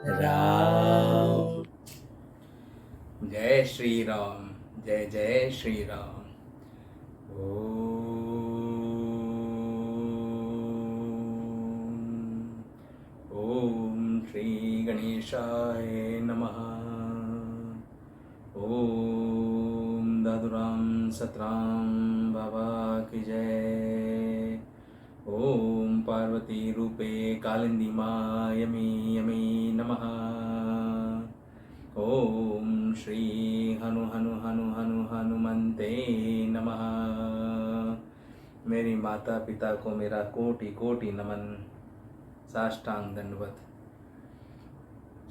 राम। जय श्री राम, जय जय श्री राम। ओम श्री गणेशाय नमः। ओम दादुराम सतराम बाबा की जय। ओम पार्वती रूपे कालिंदी माँ यमी यमी नमः। ओम श्री हनु हनु हनु हनु हनुमंते नमः। मेरी माता पिता को मेरा कोटि कोटि नमन, साष्टांग दंडवत।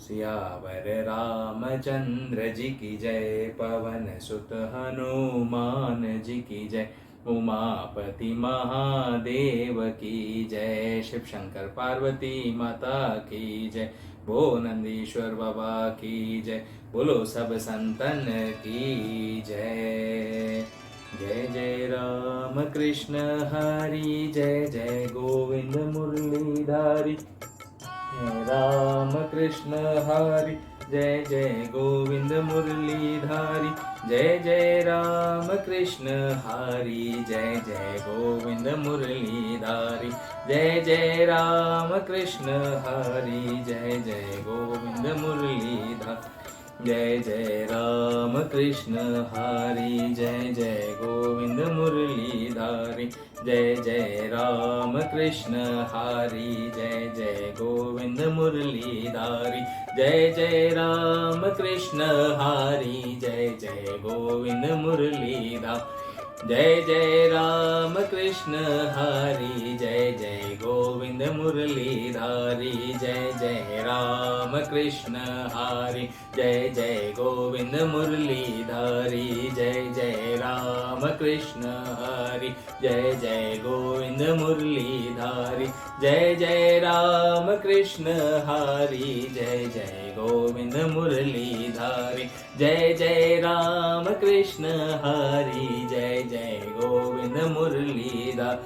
सियावर रामचंद्र जी की जय, पवन सुत हनुमान जी की जय, उमापति महादेव की जय, शिव शंकर पार्वती माता की जय, भो नंदीश्वर बाबा की जय, बोलो सब संतन की जय। जय जय राम कृष्ण हरि, जय जय गोविंद मुरलीधारी, जय राम कृष्ण हरि, जय जय गोविंद मुरलीधारी, जय जय राम कृष्ण हरि, जय जय गोविंद मुरलीधारी, जय जय राम कृष्ण हरि, जय जय गोविंद मुरलीधारी, जय जय राम कृष्ण हरि, जय जय गोविंद मुरलीधारी, जय जय राम कृष्ण हरि, जय जय गोविंद मुरलीधारी, जय जय राम कृष्ण हरि, जय जय गोविंद मुरलीधारी, जय जय राम कृष्ण हरि, जय जय गोविंद मुरलीधारी, जय जय राम कृष्ण हरि, जय जय गोविंद मुरलीधारी, जय जय राम कृष्ण हरि, जय जय गोविंद मुरलीधारी, जय जय राम कृष्ण हरि, जय जय गोविंद मुरलीधारी, जय जय राम कृष्ण हरि, जय जय गोविंद मुरलीधारी,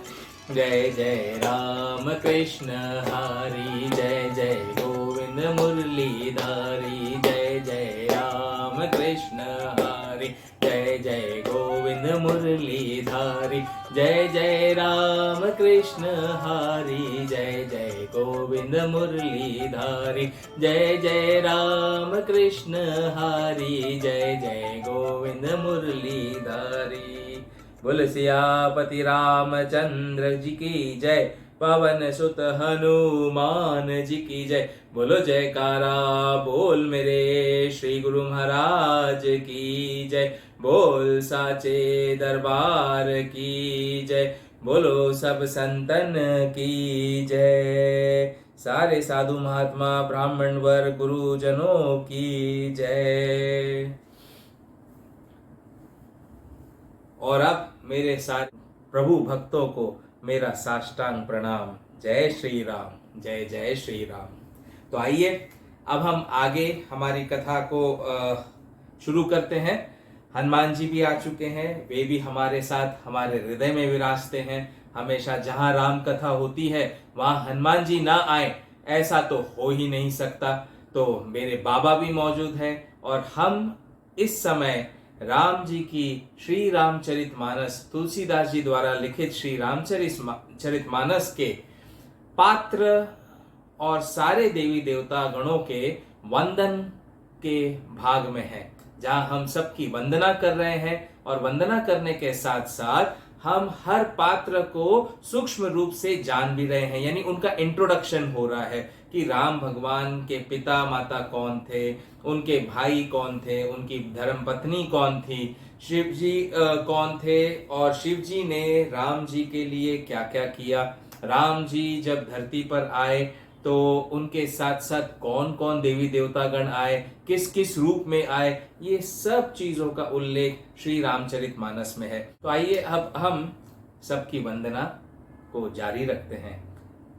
जय जय राम कृष्ण हरि, जय जय गोविंद मुरलीधारी, जय जय राम कृष्ण हरि, जय जय गोविंद मुरलीधारी, जय जय राम कृष्ण हरि, जय जय गोविंद मुरलीधारी, जय जय राम कृष्ण हरि, जय जय गोविंद मुरलीधारी। बोल सियापति रामचंद्र जी की जय, पवन सुत हनुमान जी की जय, बोलो जयकारा बोल मेरे श्री गुरु महाराज की जय, बोल साचे दरबार की जय, बोलो सब संतन की जय, सारे साधु महात्मा ब्राह्मण वर्ग गुरुजनों की जय। और अब मेरे साथ प्रभु भक्तों को मेरा साष्टांग प्रणाम। जय श्री राम, जय जय श्री राम। तो आइए अब हम आगे हमारी कथा को शुरू करते हैं। हनुमान जी भी आ चुके हैं, वे भी हमारे साथ हमारे हृदय में विराजते हैं। हमेशा जहां राम कथा होती है वहां हनुमान जी ना आए ऐसा तो हो ही नहीं सकता। तो मेरे बाबा भी मौजूद हैं और हम इस समय राम जी की श्री रामचरितमानस, तुलसीदास जी द्वारा लिखित श्री रामचरितमानस के पात्र और सारे देवी देवता गणों के वंदन के भाग में है, जहां हम सबकी वंदना कर रहे हैं। और वंदना करने के साथ साथ हम हर पात्र को सूक्ष्म रूप से जान भी रहे हैं, यानी उनका इंट्रोडक्शन हो रहा है कि राम भगवान के पिता माता कौन थे, उनके भाई कौन थे, उनकी धर्मपत्नी कौन थी, शिव जी कौन थे, और शिव जी ने राम जी के लिए क्या क्या किया। राम जी जब धरती पर आए तो उनके साथ साथ कौन कौन देवी देवता गण आए, किस किस रूप में आए, ये सब चीजों का उल्लेख श्री रामचरितमानस में है। तो आइए अब हम सबकी वंदना को जारी रखते हैं।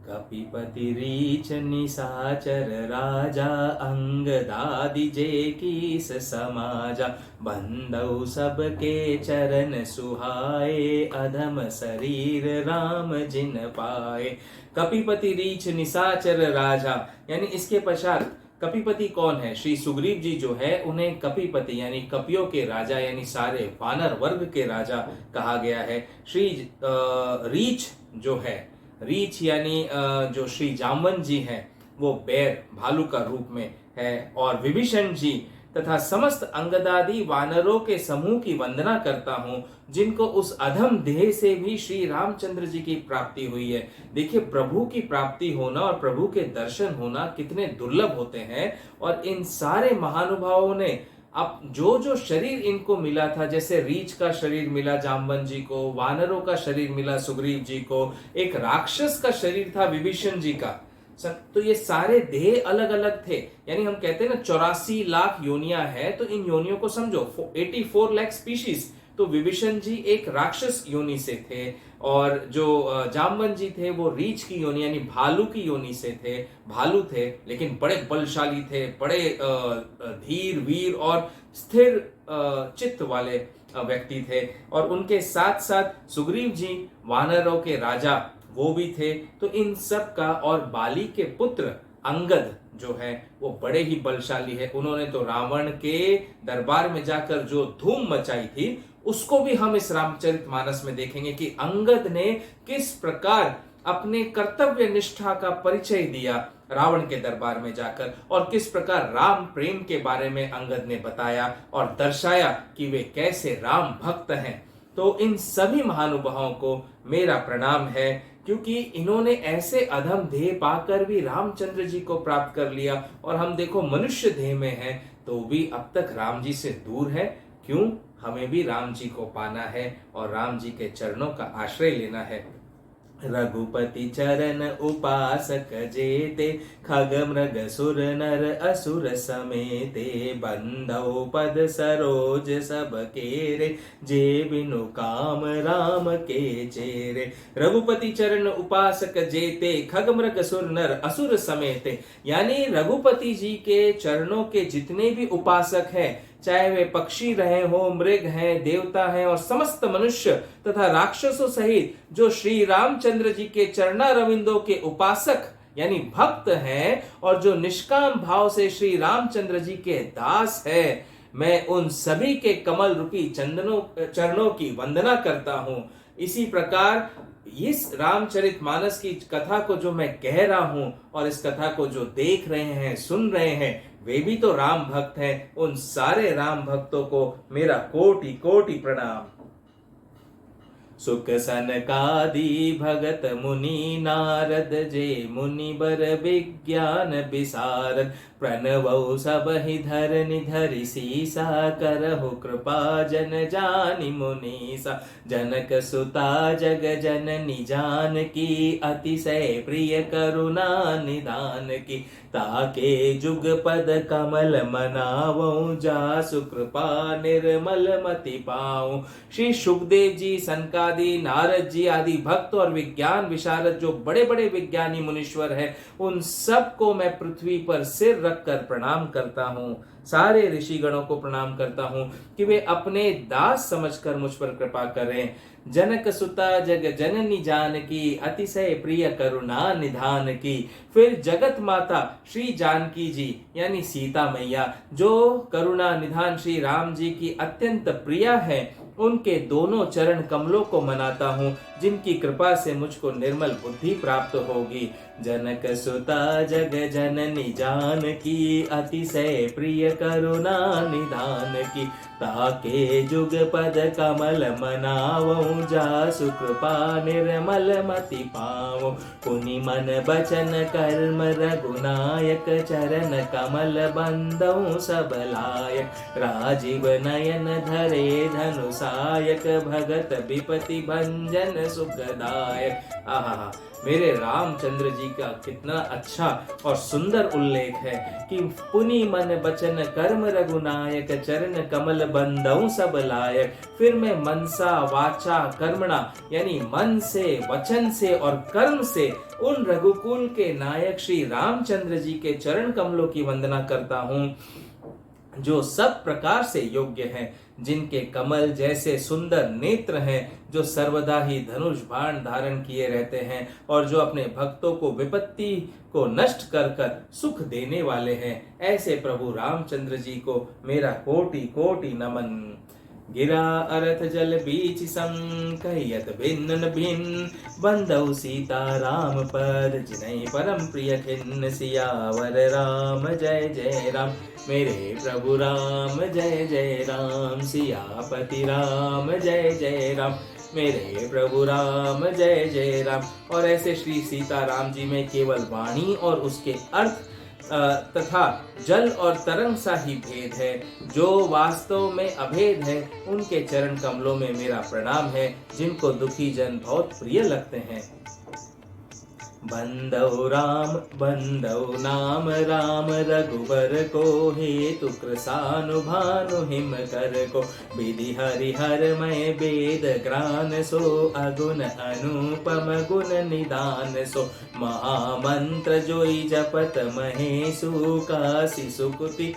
कपिपति रीछ निशाचर राजा, अंगदादि जे कीस समाजा, बंदौ सबके चरण सुहाए, अधम शरीर राम जिन पाए। कपिपति रीछ निशाचर राजा, यानी इसके पश्चात कपिपति कौन है? श्री सुग्रीव जी जो है उन्हें कपिपति यानी कपियों के राजा यानी सारे वानर वर्ग के राजा कहा गया है। श्री रीछ जो है, रीछ यानी जो श्री जामवन जी हैं वो बैर भालू का रूप में है। और विभीषण जी तथा समस्त अंगदादि वानरों के समूह की वंदना करता हूं जिनको उस अधम देह से भी श्री रामचंद्र जी की प्राप्ति हुई है। देखिए, प्रभु की प्राप्ति होना और प्रभु के दर्शन होना कितने दुर्लभ होते हैं। और इन सारे महानुभावों ने अब जो जो शरीर इनको मिला था, जैसे रीछ का शरीर मिला जामवन जी को, वानरों का शरीर मिला सुग्रीव जी को, एक राक्षस का शरीर था विभीषण जी का, तो ये सारे देह अलग अलग थे। यानी हम कहते हैं ना 84 लाख योनियां है, तो इन योनियों को समझो 84 लाख स्पीशीज। तो विभीषण जी एक राक्षस योनि से थे और जो जामवन जी थे वो रीछ की योनि यानी भालू की योनि से थे, भालू थे, लेकिन बड़े बलशाली थे, बड़े धीर वीर और स्थिर चित्त वाले व्यक्ति थे। और उनके साथ साथ सुग्रीव जी वानरों के राजा वो भी थे। तो इन सब का, और बाली के पुत्र अंगद जो है वो बड़े ही बलशाली है। उन्होंने तो रावण के दरबार में जाकर जो धूम मचाई थी उसको भी हम इस रामचरितमानस में देखेंगे कि अंगद ने किस प्रकार अपने कर्तव्य निष्ठा का परिचय दिया रावण के दरबार में जाकर, और किस प्रकार राम प्रेम के बारे में अंगद ने बताया और दर्शाया कि वे कैसे राम भक्त हैं। तो इन सभी महानुभावों को मेरा प्रणाम है, क्योंकि इन्होंने ऐसे अधम देह पाकर भी रामचंद्र जी को प्राप्त कर लिया। और हम देखो मनुष्य देह में हैं तो भी अब तक राम जी से दूर है। क्यों? हमें भी राम जी को पाना है और राम जी के चरणों का आश्रय लेना है। रघुपति चरण उपासक जेते, खग मृग सुर नर असुर समेते, बंधौ पद सरोज सब केरे, जे बिनु काम राम के चेरे। रघुपति चरण उपासक जेते, खग मृग सुर नर असुर समेते, यानी रघुपति जी के चरणों के जितने भी उपासक हैं, चाहे वे पक्षी रहे हो, मृग हैं, देवता हैं और समस्त मनुष्य तथा राक्षसों सहित जो श्री रामचंद्र जी के चरणा रविंदों के उपासक यानी भक्त हैं और जो निष्काम भाव से श्री रामचंद्र जी के दास हैं, मैं उन सभी के कमल रूपी चरणों की वंदना करता हूं। इसी प्रकार इस रामचरितमानस की कथा को जो मैं कह रहा हूं और इस कथा को जो देख रहे हैं, सुन रहे हैं, वे भी तो राम भक्त हैं। उन सारे राम भक्तों को मेरा कोटि कोटि प्रणाम। सुख सनकादि भगत मुनि नारद, जे मुनि बर विज्ञान विसारद, प्रणवौ सब ही धरनि धरि सीसा, करहु कृपा जन जानि मुनीसा। जनक सुता जग जननी जानकी, अतिशय प्रिय करुणा निदान की, ताके जुग पद कमल मनावो, जासु कृपा निर्मल मति पाऊं। श्री सुखदेव जी, सनकादि, नारद जी आदि भक्त और विज्ञान विशारद जो बड़े बड़े विज्ञानी मुनीश्वर हैं, उन सब को मैं पृथ्वी पर सिर रखकर प्रणाम करता हूं। सारे ऋषिगणों को प्रणाम करता हूं कि वे अपने दास समझकर मुझ पर कृपा करें। जनक सुता जग जननी जानकी, अतिशय प्रिय करुणा निधान की। फिर जगत माता श्री जानकी जी यानी सीता मैया जो करुणा निधान श्री राम जी की अत्यंत प्रिया है, उनके दोनों चरण कमलों को मनाता हूँ, जिनकी कृपा से मुझको निर्मल बुद्धि प्राप्त होगी। जनक सुता जग जननी जानकी, अतिशय प्रिय करुणा निधान की, ताके जुग पद कमल मनावो, जासु कृपा निर्मल मति पावो। पुनि मन बचन कर्म रघुनायक, चरण कमल बंदौ सब लायक। राजीव नयन धरे धनुषायक, भगत विपति भंजन सुखदायक। आहा, मेरे रामचंद्र जी का कितना अच्छा और सुंदर उल्लेख है कि पुनि मन बचन कर्म रघुनायक, चरण कमल बंदौ सब लायक। फिर मैं मनसा वाचा कर्मणा यानी मन से, वचन से और कर्म से उन रघुकुल के नायक श्री रामचंद्र जी के चरण कमलों की वंदना करता हूँ। जो सब प्रकार से योग्य हैं, जिनके कमल जैसे सुंदर नेत्र हैं, जो सर्वदा ही धनुष बाण धारण किए रहते हैं और जो अपने भक्तों को विपत्ति को नष्ट कर कर सुख देने वाले हैं, ऐसे प्रभु रामचंद्र जी को मेरा कोटि कोटि नमन। गिरा अरथ जल बीच सम, कहियत भिन्न भिन्न, बंदौ सीता राम पद, जिनहि परम प्रिय खिन्न, सियावर राम जय जय राम। मेरे प्रभु राम जय जय राम, सियापति राम जय जय राम। मेरे प्रभु राम जय जय राम। और ऐसे श्री सीताराम जी में केवल वाणी और उसके अर्थ तथा जल और तरंग सा ही भेद है। जो वास्तव में अभेद है, उनके चरण कमलों में मेरा प्रणाम है, जिनको दुखी जन बहुत प्रिय लगते हैं। बंदौ राम बंदौ नाम राम, रघुबर को हेतु कृसानु भानु हिम कर को, विधि हरिहर मय वेद ग्रान, सो अगुण अनुपम गुण निदान, सो महामंत्र जोई जपत महेशु, काशी सुकुति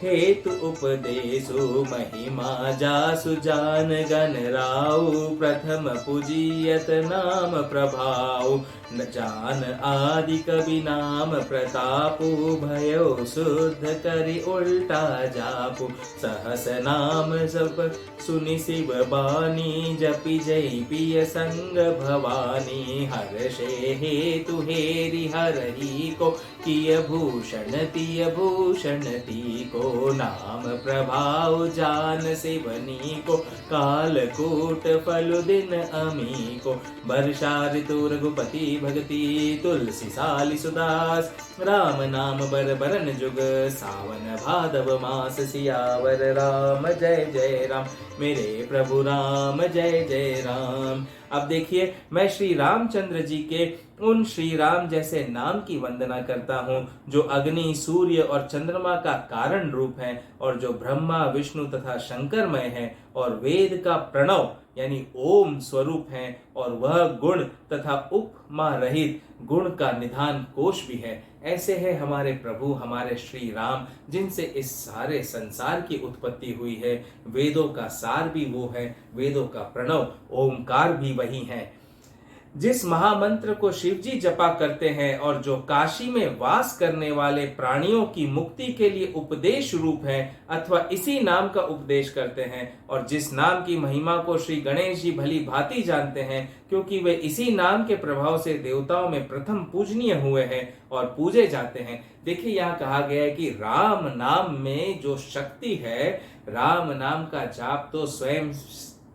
हेतु उपदेशु, महिमा जासु जान गण राउ, प्रथम पूजियत नाम प्रभाव, न जान आदि कवि नाम प्रतापु, भयो शुद्ध करि उल्टा जापु, सहस नाम सब सुनि शिव बानी, जपि जय पिय संग भवानी, हर्षे हेतु हेरि हरहि को, किय भूषण तिय भूषण ती को, नाम प्रभाव जान शिवनी को, कालकूट फल दिन अमी को, वर्षा ऋतु रघुपति भगति, तुलसी साली सुदास, राम नाम बर बरन जुग, सावन भादव मास, सियावर राम जय जय राम। मेरे प्रभु राम जय जय राम। अब देखिए, मैं श्री रामचंद्र जी के उन श्री राम जैसे नाम की वंदना करता हूँ, जो अग्नि सूर्य और चंद्रमा का कारण रूप है, और जो ब्रह्मा विष्णु तथा शंकरमय है, और वेद का प्रणव यानी ओम स्वरूप है, और वह गुण तथा उपमा रहित गुण का निधान कोश भी है। ऐसे है हमारे प्रभु, हमारे श्री राम, जिनसे इस सारे संसार की उत्पत्ति हुई है। वेदों का सार भी वो है, वेदों का प्रणव ओमकार भी वही है। जिस महामंत्र को शिवजी जपा करते हैं और जो काशी में वास करने वाले प्राणियों की मुक्ति के लिए उपदेश रूप है, अथवा इसी नाम का उपदेश करते हैं, और जिस नाम की महिमा को श्री गणेश जी भली भांति जानते हैं, क्योंकि वे इसी नाम के प्रभाव से देवताओं में प्रथम पूजनीय हुए हैं और पूजे जाते हैं। देखिए, यहाँ कहा गया है कि राम नाम में जो शक्ति है, राम नाम का जाप तो स्वयं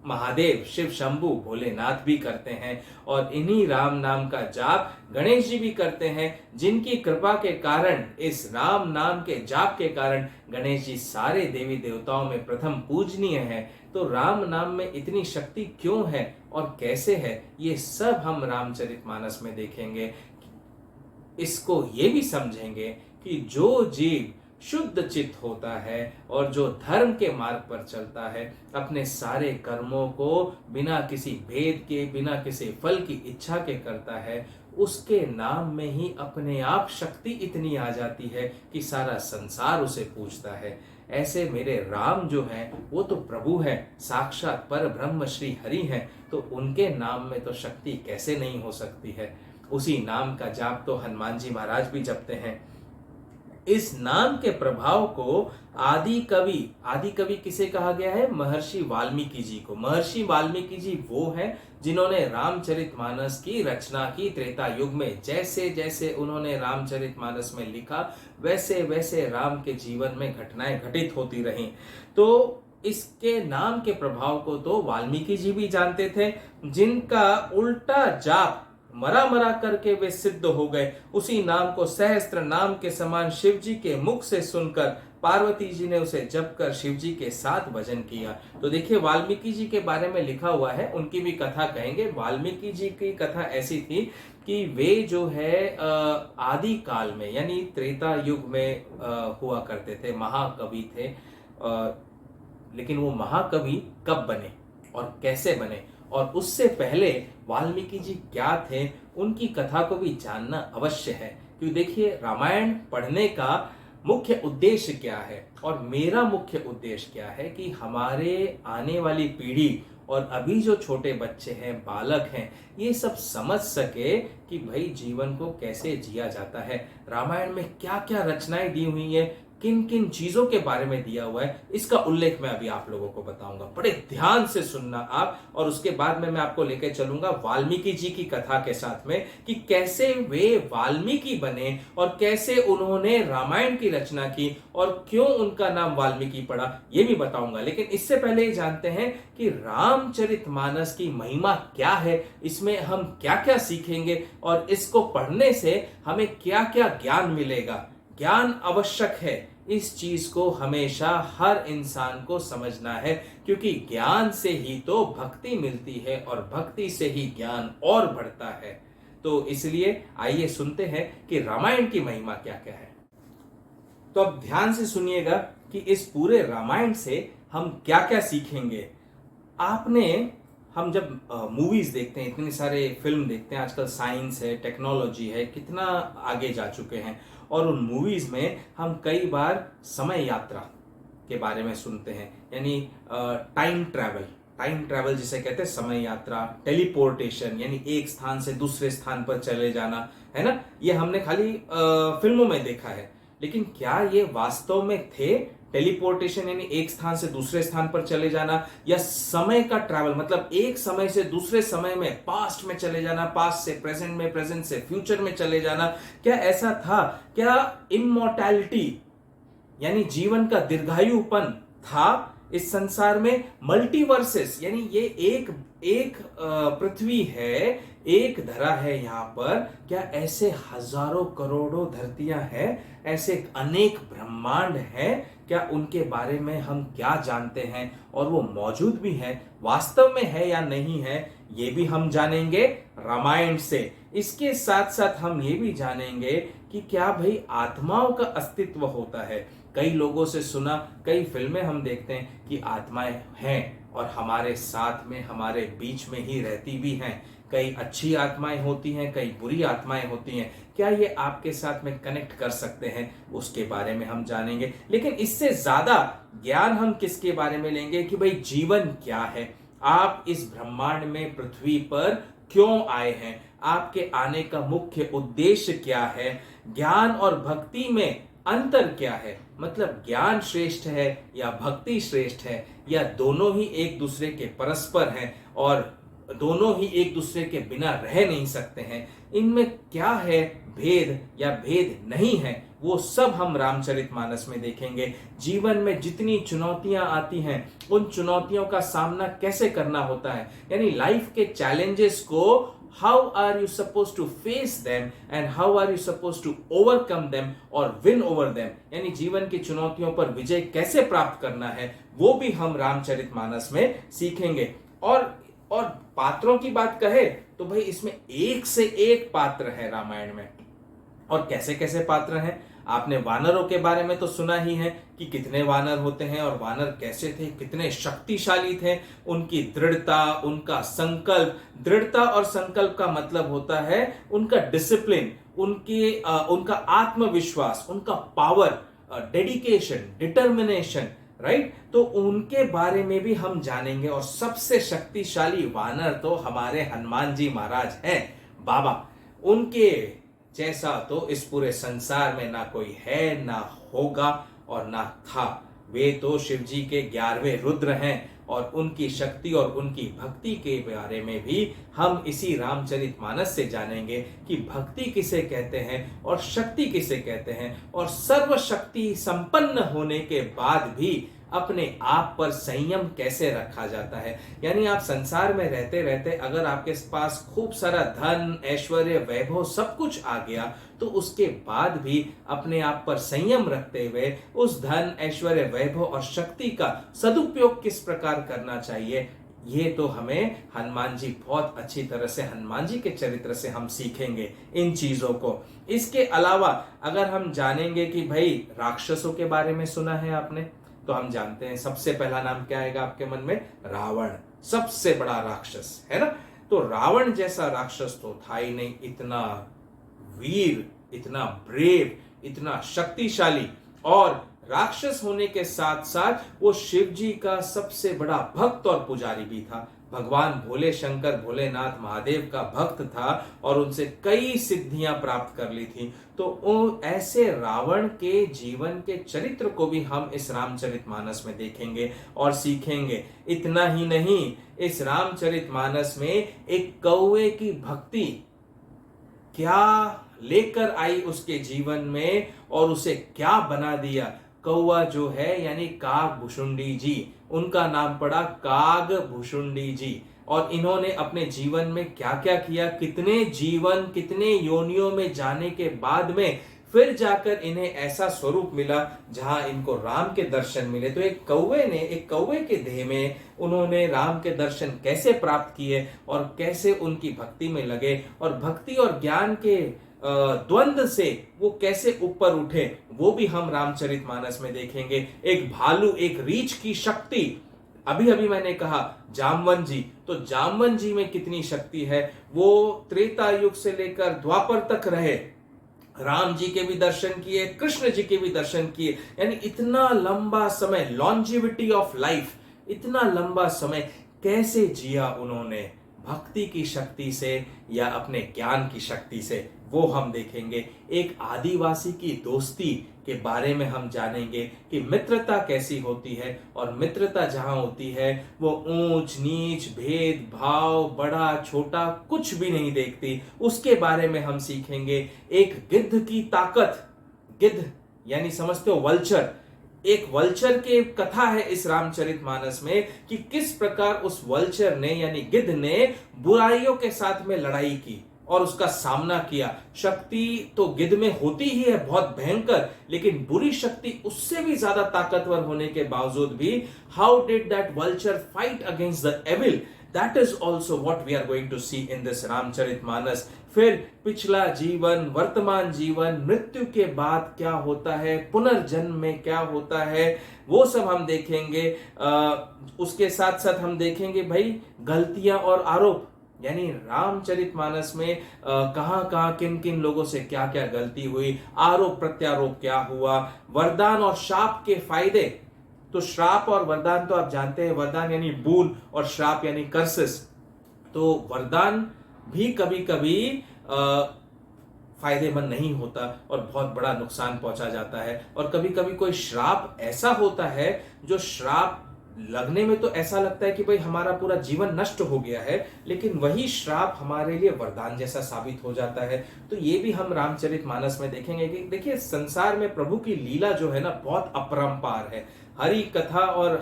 महादेव शिव शंभु भोलेनाथ भी करते हैं, और इन्हीं राम नाम का जाप गणेश जी भी करते हैं, जिनकी कृपा के कारण, इस राम नाम के जाप के कारण गणेश जी सारे देवी देवताओं में प्रथम पूजनीय है। तो राम नाम में इतनी शक्ति क्यों है और कैसे है, ये सब हम रामचरितमानस में देखेंगे। इसको ये भी समझेंगे कि जो जीव शुद्ध चित्त होता है और जो धर्म के मार्ग पर चलता है, अपने सारे कर्मों को बिना किसी भेद के, बिना किसी फल की इच्छा के करता है, उसके नाम में ही अपने आप शक्ति इतनी आ जाती है कि सारा संसार उसे पूजता है। ऐसे मेरे राम जो हैं, वो तो प्रभु हैं, साक्षात पर ब्रह्म श्री हरि हैं, तो उनके नाम में तो शक्ति कैसे नहीं हो सकती है। उसी नाम का जाप तो हनुमान जी महाराज भी जपते हैं। इस नाम के प्रभाव को आदि कवि किसे कहा गया है? महर्षि वाल्मीकि जी को। महर्षि वाल्मीकि जी वो हैं जिन्होंने रामचरितमानस की रचना की त्रेता युग में। जैसे जैसे उन्होंने रामचरितमानस में लिखा, वैसे वैसे राम के जीवन में घटनाएं घटित होती रहीं। तो इसके नाम के प्रभाव को तो वाल्मीकि जी भी जानते थे, जिनका उल्टा जाप मरा मरा करके वे सिद्ध हो गए। उसी नाम को सहस्त्र नाम के समान शिव जी के मुख से सुनकर पार्वती जी ने उसे जप कर शिव जी के साथ भजन किया। तो देखिए, वाल्मीकि जी के बारे में लिखा हुआ है, उनकी भी कथा कहेंगे। वाल्मीकि जी की कथा ऐसी थी कि वे जो है आदि काल में यानी त्रेता युग में हुआ करते थे, महाकवि थे। लेकिन वो महाकवि कब बने और कैसे बने, और उससे पहले वाल्मीकि जी क्या थे, उनकी कथा को भी जानना अवश्य है। क्योंकि देखिए, रामायण पढ़ने का मुख्य उद्देश्य क्या है और मेरा मुख्य उद्देश्य क्या है कि हमारे आने वाली पीढ़ी और अभी जो छोटे बच्चे हैं, बालक हैं, ये सब समझ सके कि भाई जीवन को कैसे जिया जाता है, रामायण में क्या क्या रचनाएं दी हुई है, किन किन चीजों के बारे में दिया हुआ है, इसका उल्लेख मैं अभी आप लोगों को बताऊंगा। बड़े ध्यान से सुनना आप, और उसके बाद में मैं आपको लेकर चलूंगा वाल्मीकि जी की कथा के साथ में कि कैसे वे वाल्मीकि बने और कैसे उन्होंने रामायण की रचना की और क्यों उनका नाम वाल्मीकि पड़ा, ये भी बताऊंगा। लेकिन इससे पहले ही जानते हैं कि रामचरितमानस की महिमा क्या है, इसमें हम क्या क्या सीखेंगे और इसको पढ़ने से हमें क्या क्या ज्ञान मिलेगा। ज्ञान आवश्यक है, इस चीज को हमेशा हर इंसान को समझना है, क्योंकि ज्ञान से ही तो भक्ति मिलती है और भक्ति से ही ज्ञान और बढ़ता है। तो इसलिए आइए सुनते हैं कि रामायण की महिमा क्या क्या है। तो अब ध्यान से सुनिएगा कि इस पूरे रामायण से हम क्या क्या सीखेंगे। हम जब मूवीज देखते हैं, इतने सारे फिल्म देखते हैं, आजकल साइंस है, टेक्नोलॉजी है, कितना आगे जा चुके हैं, और उन मूवीज में हम कई बार समय यात्रा के बारे में सुनते हैं, यानी टाइम ट्रैवल जिसे कहते हैं, समय यात्रा, टेलीपोर्टेशन, यानी एक स्थान से दूसरे स्थान पर चले जाना, है ना। ये हमने खाली फिल्मों में देखा है, लेकिन क्या ये वास्तव में थे? टेलीपोर्टेशन यानी एक स्थान से दूसरे स्थान पर चले जाना, या समय का ट्रैवल मतलब एक समय से दूसरे समय में, पास्ट में चले जाना, पास्ट से प्रेजेंट में, प्रेजेंट से फ्यूचर में चले जाना, क्या ऐसा था? क्या इमॉर्टैलिटी यानी जीवन का दीर्घायुपन था इस संसार में? मल्टीवर्सेस यानी ये एक पृथ्वी है, एक धरा है यहाँ पर, क्या ऐसे हजारों करोड़ों धरतियां हैं, ऐसे अनेक ब्रह्मांड हैं? क्या उनके बारे में हम क्या जानते हैं और वो मौजूद भी है, वास्तव में है या नहीं है, ये भी हम जानेंगे रामायण से। इसके साथ साथ हम ये भी जानेंगे कि क्या भाई आत्माओं का अस्तित्व होता है। कई लोगों से सुना, कई फिल्में हम देखते हैं कि आत्माएं हैं और हमारे साथ में, हमारे बीच में ही रहती भी हैं। कई अच्छी आत्माएं होती हैं, कई बुरी आत्माएं होती हैं। क्या ये आपके साथ में कनेक्ट कर सकते हैं, उसके बारे में हम जानेंगे। लेकिन इससे ज्यादा ज्ञान हम किसके बारे में लेंगे कि भाई जीवन क्या है, आप इस ब्रह्मांड में पृथ्वी पर क्यों आए हैं, आपके आने का मुख्य उद्देश्य क्या है, ज्ञान और भक्ति में अंतर क्या है, मतलब ज्ञान श्रेष्ठ है या भक्ति श्रेष्ठ है, या दोनों ही एक दूसरे के परस्पर हैं और दोनों ही एक दूसरे के बिना रह नहीं सकते हैं। इनमें क्या है भेद या भेद नहीं है, वो सब हम रामचरितमानस में देखेंगे। जीवन में जितनी चुनौतियां आती हैं, उन चुनौतियों का सामना कैसे करना होता है, यानी लाइफ के चैलेंजेस को how are you supposed to face them and how are you supposed to overcome them or win over them, यानी जीवन की चुनौतियों पर विजय कैसे प्राप्त करना है, वो भी हम रामचरितमानस में सीखेंगे। और पात्रों की बात कहे तो भाई इसमें एक से एक पात्र है रामायण में। और कैसे कैसे पात्र हैं? आपने वानरों के बारे में तो सुना ही है कि कितने वानर होते हैं और वानर कैसे थे, कितने शक्तिशाली थे, उनकी दृढ़ता, उनका संकल्प। दृढ़ता और संकल्प का मतलब होता है उनका डिसिप्लिन, उनका आत्मविश्वास, उनका पावर, डेडिकेशन, डिटर्मिनेशन, राइट। तो उनके बारे में भी हम जानेंगे। और सबसे शक्तिशाली वानर तो हमारे हनुमान जी महाराज हैं, बाबा। उनके जैसा तो इस पूरे संसार में ना कोई है, ना होगा और ना था। वे तो शिव जी के 11वें रुद्र हैं और उनकी शक्ति और उनकी भक्ति के बारे में भी हम इसी रामचरितमानस से जानेंगे कि भक्ति किसे कहते हैं और शक्ति किसे कहते हैं, और सर्वशक्ति संपन्न होने के बाद भी अपने आप पर संयम कैसे रखा जाता है। यानी आप संसार में रहते रहते अगर आपके पास खूब सारा धन, ऐश्वर्य, वैभव सब कुछ आ गया, तो उसके बाद भी अपने आप पर संयम रखते हुए उस धन, ऐश्वर्य, वैभव और शक्ति का सदुपयोग किस प्रकार करना चाहिए, ये तो हमें हनुमान जी बहुत अच्छी तरह से, हनुमान जी के चरित्र से हम सीखेंगे इन चीजों को। इसके अलावा अगर हम जानेंगे कि भाई राक्षसों के बारे में सुना है आपने, तो हम जानते हैं सबसे पहला नाम क्या आएगा आपके मन में? रावण। सबसे बड़ा राक्षस, है ना। तो रावण जैसा राक्षस तो था ही नहीं, इतना वीर, इतना ब्रेव, इतना शक्तिशाली। और राक्षस होने के साथ साथ वो शिव जी का सबसे बड़ा भक्त और पुजारी भी था। भगवान भोले शंकर भोलेनाथ महादेव का भक्त था और उनसे कई सिद्धियां प्राप्त कर ली थी। तो ऐसे रावण के जीवन के चरित्र को भी हम इस रामचरितमानस में देखेंगे और सीखेंगे। इतना ही नहीं, इस रामचरितमानस में एक कौवे की भक्ति क्या लेकर आई उसके जीवन में और उसे क्या बना दिया। कौवा जो है यानी काग भुषुंडी जी, उनका नाम पड़ा काग भुषुंडी जी। और इन्होंने अपने जीवन में क्या क्या किया, कितने जीवन कितने योनियों में जाने के बाद में फिर जाकर इन्हें ऐसा स्वरूप मिला जहां इनको राम के दर्शन मिले। तो एक कौवे के देह में उन्होंने राम के दर्शन कैसे प्राप्त किए और कैसे उनकी भक्ति में लगे और भक्ति और ज्ञान के द्वंद्व से वो कैसे ऊपर उठे, वो भी हम रामचरितमानस में देखेंगे। एक भालू, एक रीछ की शक्ति, अभी अभी मैंने कहा जामवन जी, तो जामवन जी में कितनी शक्ति है। वो त्रेता युग से लेकर द्वापर तक रहे, राम जी के भी दर्शन किए, कृष्ण जी के भी दर्शन किए, यानी इतना लंबा समय, लॉन्जिविटी ऑफ लाइफ, इतना लंबा समय कैसे जिया उन्होंने, भक्ति की शक्ति से या अपने ज्ञान की शक्ति से, वो हम देखेंगे। एक आदिवासी की दोस्ती के बारे में हम जानेंगे कि मित्रता कैसी होती है और मित्रता जहां होती है वो ऊंच नीच भेद भाव बड़ा छोटा कुछ भी नहीं देखती, उसके बारे में हम सीखेंगे। एक गिद्ध की ताकत, गिद्ध यानी समझते हो वल्चर, एक वल्चर की कथा है इस रामचरितमानस में कि किस प्रकार उस वल्चर ने यानी गिद्ध ने बुराइयों के साथ में लड़ाई की और उसका सामना किया। शक्ति तो गिद्ध में होती ही है बहुत भयंकर, लेकिन बुरी शक्ति उससे भी ज्यादा ताकतवर होने के बावजूद भी how did that vulture fight against the evil, that is also what we are going to see in this Ramcharitmanas. फिर पिछला जीवन, वर्तमान जीवन, मृत्यु के बाद क्या होता है, पुनर्जन्म में क्या होता है, वो सब हम देखेंगे। उसके साथ साथ हम देखेंगे भाई गलतियां और आरोप, यानी रामचरितमानस में कहां कहां किन किन लोगों से क्या क्या गलती हुई, आरोप प्रत्यारोप क्या हुआ, वरदान और शाप के फायदे। तो श्राप और वरदान तो आप जानते हैं, वरदान यानी बून और श्राप यानी कर्सेस। तो वरदान भी कभी कभी फायदेमंद नहीं होता और बहुत बड़ा नुकसान पहुंचा जाता है, और कभी कभी कोई श्राप ऐसा होता है जो श्राप लगने में तो ऐसा लगता है कि भाई हमारा पूरा जीवन नष्ट हो गया है, लेकिन वही श्राप हमारे लिए वरदान जैसा साबित हो जाता है। तो ये भी हम रामचरितमानस में देखेंगे कि देखिए संसार में प्रभु की लीला जो है ना बहुत अपरंपार है। हरि कथा और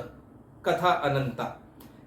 कथा अनंता,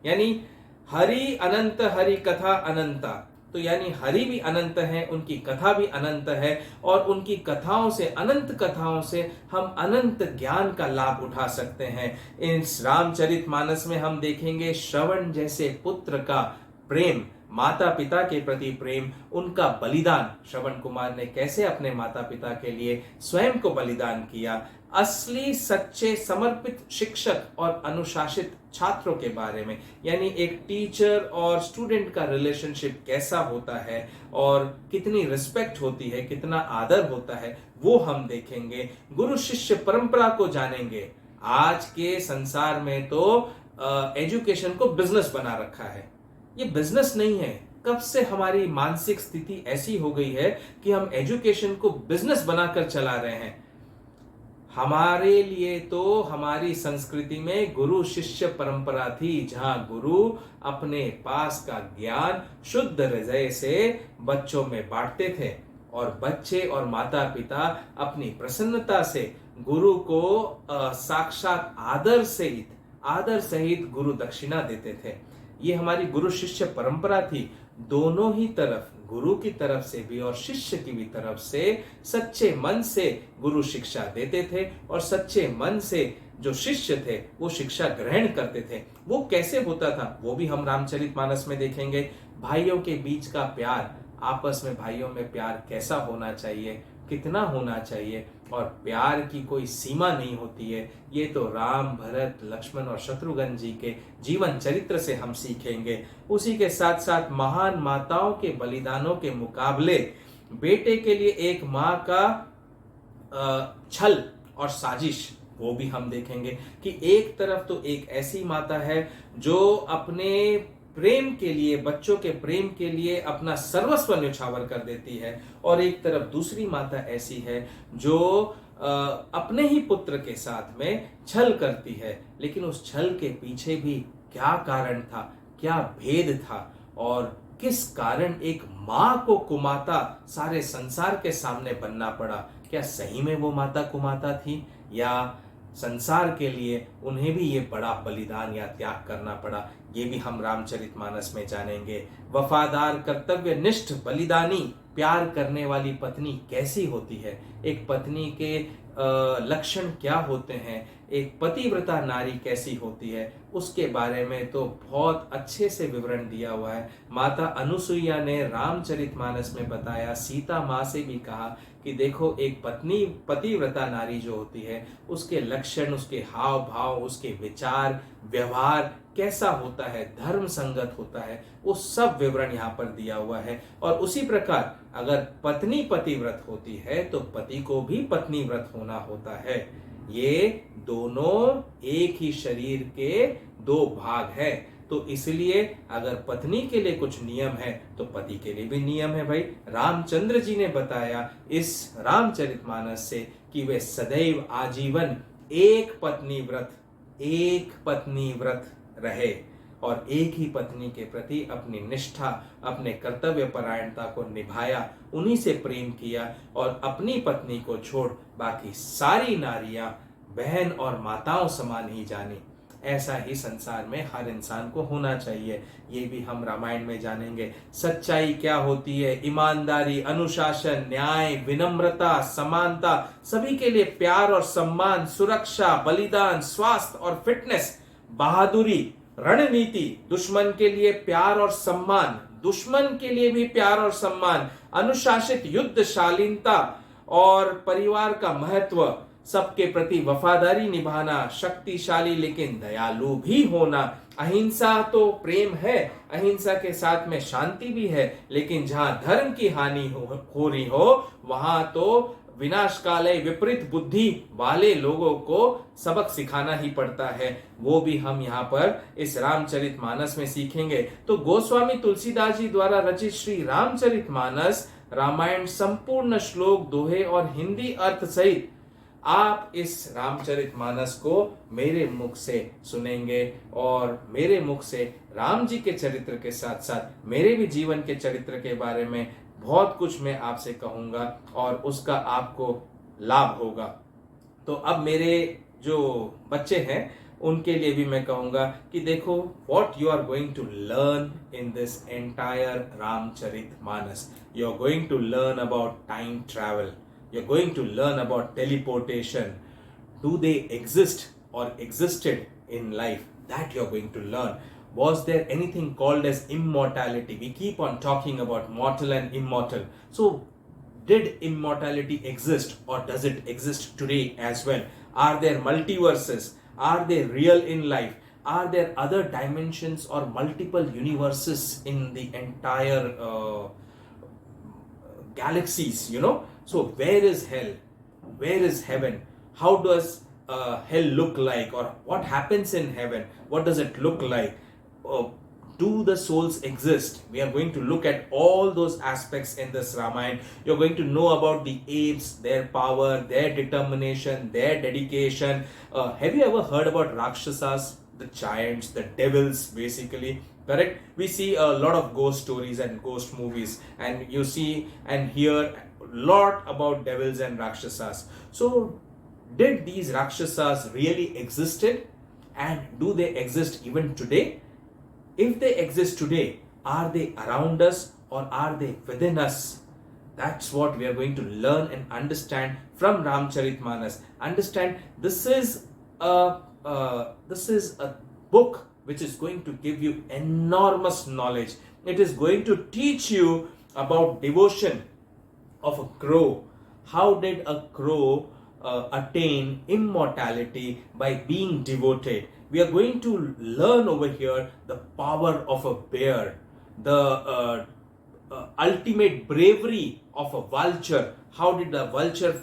यानी हरि अनंत हरि कथा अनंता, तो यानी हरि भी अनंत है, उनकी कथा भी अनंत है, और उनकी कथाओं से, अनंत कथाओं से हम अनंत ज्ञान का लाभ उठा सकते हैं। इस रामचरितमानस में हम देखेंगे श्रवण जैसे पुत्र का प्रेम, माता पिता के प्रति प्रेम, उनका बलिदान, श्रवण कुमार ने कैसे अपने माता पिता के लिए स्वयं को बलिदान किया, असली सच्चे समर्पित शिक्षक और अनुशासित छात्रों के बारे में, यानी एक टीचर और स्टूडेंट का रिलेशनशिप कैसा होता है और कितनी रिस्पेक्ट होती है, कितना आदर होता है, वो हम देखेंगे। गुरु शिष्य परंपरा को जानेंगे। आज के संसार में तो एजुकेशन को बिजनेस बना रखा है, ये बिजनेस नहीं है। कब से हमारी मानसिक स्थिति ऐसी हो गई है कि हम एजुकेशन को बिजनेस बनाकर चला रहे हैं। हमारे लिए तो हमारी संस्कृति में गुरु शिष्य परंपरा थी, जहां गुरु अपने पास का ज्ञान शुद्ध हृदय से बच्चों में बांटते थे और बच्चे और माता पिता अपनी प्रसन्नता से गुरु को साक्षात आदर सहित गुरु दक्षिणा देते थे। ये हमारी गुरु शिष्य परंपरा थी। दोनों ही तरफ, गुरु की तरफ से भी और शिष्य की भी तरफ से सच्चे मन से गुरु शिक्षा देते थे और सच्चे मन से जो शिष्य थे वो शिक्षा ग्रहण करते थे। वो कैसे होता था वो भी हम रामचरितमानस में देखेंगे। भाइयों के बीच का प्यार, आपस में भाइयों में प्यार कैसा होना चाहिए, कितना होना चाहिए, और प्यार की कोई सीमा नहीं होती है। ये तो राम, भरत, लक्ष्मण और शत्रुघ्न जी के जीवन चरित्र से हम सीखेंगे। उसी के साथ साथ महान माताओं के बलिदानों के मुकाबले बेटे के लिए एक माँ का छल और साजिश वो भी हम देखेंगे कि एक तरफ तो एक ऐसी माता है जो अपने प्रेम के लिए, बच्चों के प्रेम के लिए अपना सर्वस्व न्यौछावर कर देती है, और एक तरफ दूसरी माता ऐसी है जो अपने ही पुत्र के साथ में छल करती है। लेकिन उस छल के पीछे भी क्या कारण था, क्या भेद था, और किस कारण एक मां को कुमाता सारे संसार के सामने बनना पड़ा? क्या सही में वो माता कुमाता थी, या संसार के लिए उन्हें भी ये बड़ा बलिदान या त्याग करना पड़ा? ये भी हम रामचरितमानस में जानेंगे। वफादार, कर्तव्यनिष्ठ, बलिदानी, प्यार करने वाली पत्नी कैसी होती है, एक पत्नी के लक्षण क्या होते हैं, एक पतिव्रता नारी कैसी होती है, उसके बारे में तो बहुत अच्छे से विवरण दिया हुआ है। माता अनुसुईया ने रामचरितमानस में बताया, सीता माँ से भी कहा कि देखो एक पत्नी, पतिव्रता नारी जो होती है, उसके लक्षण, उसके हाव भाव, उसके विचार, व्यवहार कैसा होता है, धर्म संगत होता है, वो सब विवरण यहाँ पर दिया हुआ है। और उसी प्रकार अगर पत्नी पतिव्रत होती है तो पति को भी पत्नी व्रत होना होता है। ये दोनों एक ही शरीर के दो भाग है। तो इसलिए अगर पत्नी के लिए कुछ नियम है तो पति के लिए भी नियम है भाई। रामचंद्र जी ने बताया इस रामचरितमानस से कि वे सदैव आजीवन एक पत्नी व्रत रहे, और एक ही पत्नी के प्रति अपनी निष्ठा, अपने कर्तव्य परायणता को निभाया, उन्हीं से प्रेम किया, और अपनी पत्नी को छोड़ बाकी सारी नारियां बहन और माताओं समान ही जानी। ऐसा ही संसार में हर इंसान को होना चाहिए। ये भी हम रामायण में जानेंगे। सच्चाई क्या होती है, ईमानदारी, अनुशासन, न्याय, विनम्रता, समानता, सभी के लिए प्यार और सम्मान, सुरक्षा, बलिदान, स्वास्थ्य और फिटनेस, बहादुरी, रणनीति, दुश्मन के लिए प्यार और सम्मान, दुश्मन के लिए भी प्यार और सम्मान, अनुशासित युद्ध शालीनता और परिवार का महत्व, सबके प्रति वफादारी निभाना, शक्तिशाली लेकिन दयालु भी होना। अहिंसा तो प्रेम है, अहिंसा के साथ में शांति भी है, लेकिन जहां धर्म की हानि हो रही हो वहां तो विनाशकालय विपरीत बुद्धि वाले लोगों को सबक सिखाना ही पड़ता है। वो भी हम यहाँ पर इस रामचरितमानस में सीखेंगे। तो गोस्वामी तुलसीदास जी द्वारा रचित श्री रामचरितमानस रामायण संपूर्ण श्लोक, दोहे और हिंदी अर्थ सहित आप इस रामचरितमानस को मेरे मुख से सुनेंगे, और मेरे मुख से राम जी के चरित्र के साथ साथ मेरे भी जीवन के चरित्र के बारे में बहुत कुछ मैं आपसे कहूंगा, और उसका आपको लाभ होगा। तो अब मेरे जो बच्चे हैं उनके लिए भी मैं कहूंगा कि देखो, what you are going to learn in this entire Ramcharitmanas, you are going to learn about time travel, you're going to learn about teleportation. Do they exist or existed in life? That you're going to learn. Was there anything called as immortality? We keep on talking about mortal and immortal. So, did immortality exist, or does it exist today as well? Are there multiverses? Are they real in life? Are there other dimensions or multiple universes in the entire galaxies, you know? So where is hell? Where is heaven? How does hell look like, or what happens in heaven? What does it look like? Do the souls exist? We are going to look at all those aspects in this Ramayana. You're going to know about the apes, their power, their determination, their dedication. Have you ever heard about Rakshasas, the giants, the devils, basically? Correct? We see a lot of ghost stories and ghost movies, and you see and hear a lot about devils and Rakshasas. So, did these Rakshasas really existed, and do they exist even today? If they exist today, are they around us or are they within us? That's what we are going to learn and understand from Ramcharitmanas. Understand, this is a book which is going to give you enormous knowledge. It is going to teach you about devotion of a crow. How did a crow attain immortality? By being devoted. We are going to learn over here the power of a bear, the ultimate bravery of a vulture. How did the vulture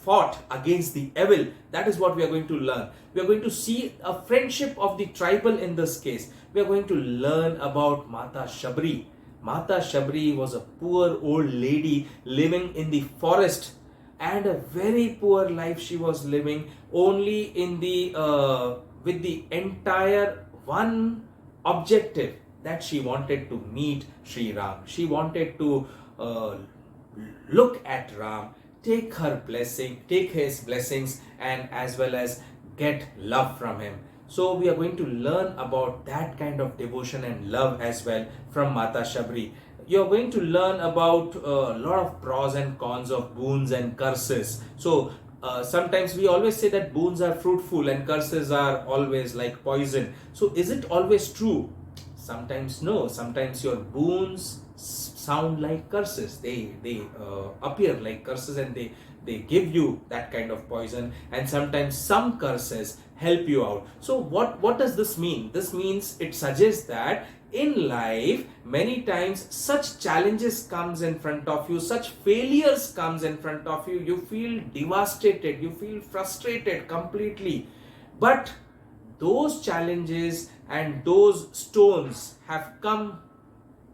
fought against the evil. That is what we are going to learn. We are going to see a friendship of the tribal in this case. We are going to learn about Mata Shabri. Mata Shabri was a poor old lady living in the forest, and a very poor life she was living, only in the with the entire one objective, that she wanted to meet Sri Ram. She wanted to look at Ram, take his blessings, and as well as get love from him. So we are going to learn about that kind of devotion and love as well from Mata Shabri. You're going to learn about a lot of pros and cons of boons and curses. So sometimes we always say that boons are fruitful and curses are always like poison. So is it always true? Sometimes no. Sometimes your boons sound like curses. They appear like curses, and they give you that kind of poison. And sometimes some curses help you out. So what does this mean? This means, it suggests that in life many times such challenges comes in front of you, such failures comes in front of you, you feel devastated, you feel frustrated completely. But those challenges and those stones have come,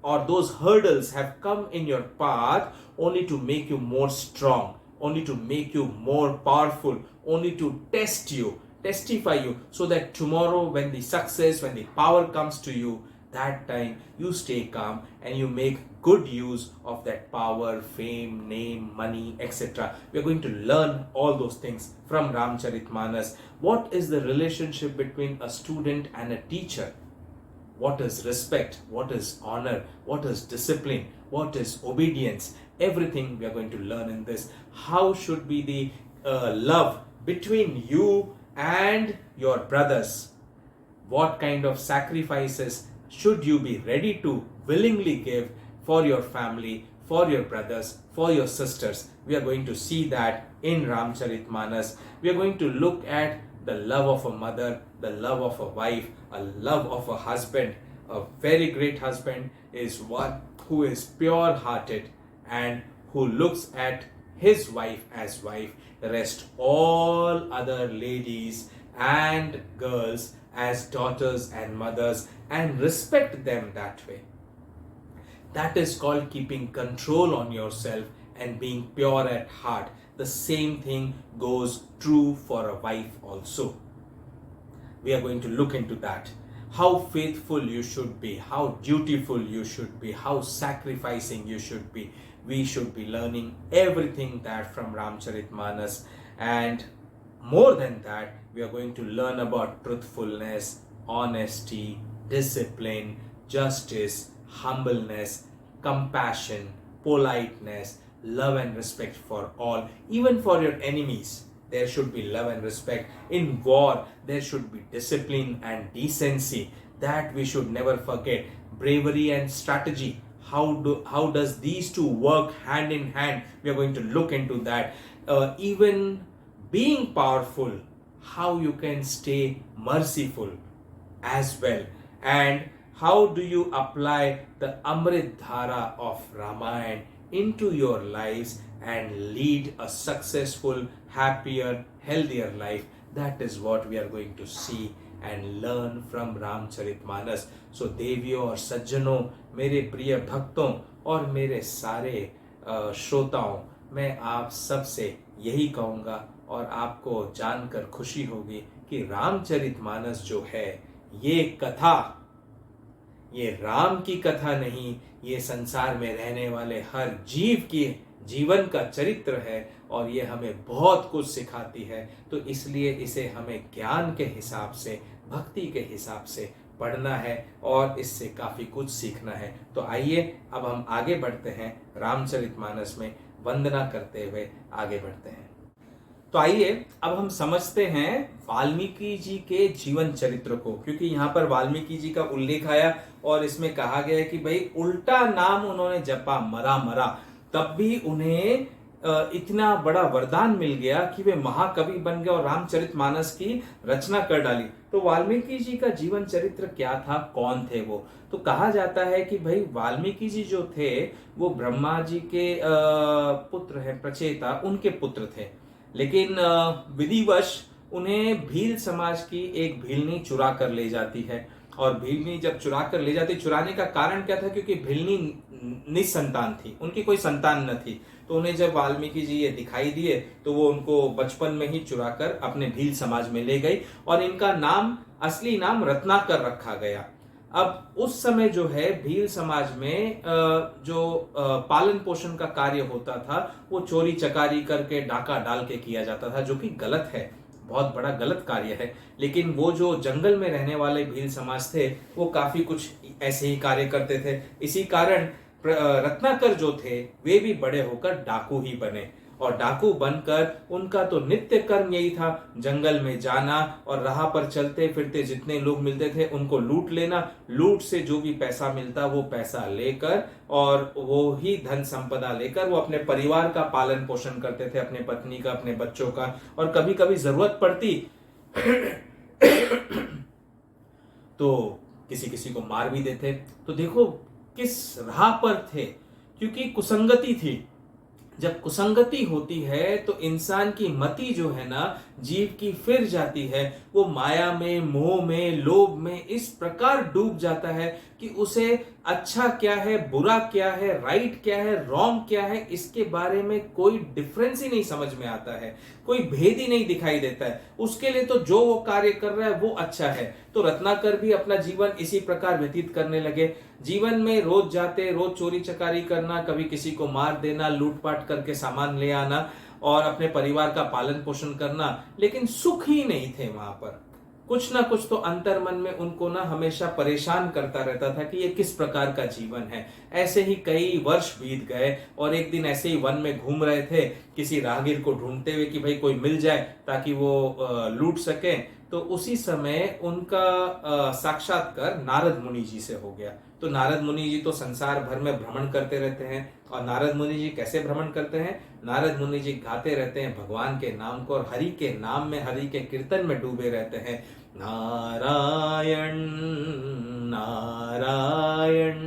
or those hurdles have come in your path only to make you more strong, only to make you more powerful, only to testify you, so that tomorrow when the success, when the power comes to you, that time you stay calm and you make good use of that power, fame, name, money, etc. We are going to learn all those things from Ramcharitmanas. What is the relationship between a student and a teacher? What is respect? What is honor? What is discipline? What is obedience? Everything we are going to learn in this. How should be the love between you and your brothers? What kind of sacrifices should you be ready to willingly give for your family, for your brothers, for your sisters? We are going to see that in Ramcharitmanas. We are going to look at the love of a mother, the love of a wife, a love of a husband. A very great husband is one who is pure hearted and who looks at his wife as wife, the rest all other ladies and girls as daughters and mothers, and respect them that way. That is called keeping control on yourself and being pure at heart. The same thing goes true for a wife also. We are going to look into that. How faithful you should be, how dutiful you should be, how sacrificing you should be. We should be learning everything that from Ramcharitmanas. And more than that, we are going to learn about truthfulness, honesty, discipline, justice, humbleness, compassion, politeness, love and respect for all, even for your enemies. There should be love and respect. In war, there should be discipline and decency. That we should never forget. Bravery and strategy. How does these two work hand in hand? We are going to look into that. Even being powerful, how you can stay merciful as well. And how do you apply the Amrit Dhara of Ramayana into your lives and lead a successful, happier, healthier life? That is what we are going to see and learn from Ramcharitmanas. So देवियों और सज्जनों, मेरे प्रिय भक्तों और मेरे सारे श्रोताओं, मैं आप सबसे यही कहूँगा और आपको जानकर खुशी होगी कि रामचरितमानस जो है, ये कथा, ये राम की कथा नहीं, ये संसार में रहने वाले हर जीव की जीवन का चरित्र है और ये हमें बहुत कुछ सिखाती है। तो इसलिए इसे हमें ज्ञान के हिसाब से, भक्ति के हिसाब से पढ़ना है और इससे काफ़ी कुछ सीखना है। तो आइए अब हम आगे बढ़ते हैं, रामचरितमानस में वंदना करते हुए आगे बढ़ते हैं। तो आइए अब हम समझते हैं वाल्मीकि जी के जीवन चरित्र को, क्योंकि यहाँ पर वाल्मीकि जी का उल्लेख आया और इसमें कहा गया है कि भाई उल्टा नाम उन्होंने जपा, मरा मरा, तब भी उन्हें इतना बड़ा वरदान मिल गया कि वे महाकवि बन गए और रामचरितमानस की रचना कर डाली। तो वाल्मीकि जी का जीवन चरित्र क्या था, कौन थे वो? तो कहा जाता है कि भाई वाल्मीकि जी जो थे वो ब्रह्मा जी के पुत्र हैं, प्रचेता, उनके पुत्र थे। लेकिन विधिवश उन्हें भील समाज की एक भीलनी चुरा कर ले जाती है। और भीलनी जब चुरा कर ले जाती, चुराने का कारण क्या था, क्योंकि भीलनी निसंतान थी, उनकी कोई संतान न थी। तो उन्हें जब वाल्मीकि जी ये दिखाई दिए तो वो उनको बचपन में ही चुरा कर अपने भील समाज में ले गई और इनका नाम, असली नाम रत्नाकर रखा गया। अब उस समय जो है भील समाज में जो पालन पोषण का कार्य होता था वो चोरी चकारी करके, डाका डाल के किया जाता था, जो कि गलत है, बहुत बड़ा गलत कार्य है। लेकिन वो जो जंगल में रहने वाले भील समाज थे वो काफी कुछ ऐसे ही कार्य करते थे। इसी कारण रत्नाकर जो थे वे भी बड़े होकर डाकू ही बने। और डाकू बनकर उनका तो नित्य कर्म यही था, जंगल में जाना और राह पर चलते फिरते जितने लोग मिलते थे उनको लूट लेना। लूट से जो भी पैसा मिलता वो पैसा लेकर और वो ही धन संपदा लेकर वो अपने परिवार का पालन पोषण करते थे, अपने पत्नी का, अपने बच्चों का। और कभी कभी जरूरत पड़ती तो किसी किसी को मार भी देते। तो देखो किस राह पर थे, क्योंकि कुसंगति थी। जब कुसंगति होती है तो इंसान की मति जो है ना, जीव की फिर जाती है, वो माया में, मोह में, लोभ में इस प्रकार डूब जाता है कि उसे अच्छा क्या है, बुरा क्या है, राइट क्या है, रॉन्ग क्या है, इसके बारे में कोई डिफरेंस ही नहीं समझ में आता है, कोई भेद ही नहीं दिखाई देता है। उसके लिए तो जो वो कार्य कर रहा है वो अच्छा है। तो रत्नाकर भी अपना जीवन इसी प्रकार व्यतीत करने लगे। जीवन में रोज जाते, रोज चोरी चकारी करना, कभी किसी को मार देना, लूटपाट करके सामान ले आना और अपने परिवार का पालन पोषण करना, लेकिन सुख ही नहीं थे वहां पर। कुछ ना कुछ तो अंतर मन में उनको ना हमेशा परेशान करता रहता था कि ये किस प्रकार का जीवन है। ऐसे ही कई वर्ष बीत गए और एक दिन ऐसे ही वन में घूम रहे थे, किसी राहगीर को ढूंढते हुए कि भाई कोई मिल जाए ताकि वो लूट सके। तो उसी समय उनका साक्षात्कार नारद मुनि जी से हो गया। तो नारद मुनि जी तो संसार भर में भ्रमण करते रहते हैं। और नारद मुनि जी कैसे भ्रमण करते हैं? नारद मुनि जी गाते रहते हैं भगवान के नाम को और हरि के नाम में, हरि के कीर्तन में डूबे रहते हैं। नारायण नारायण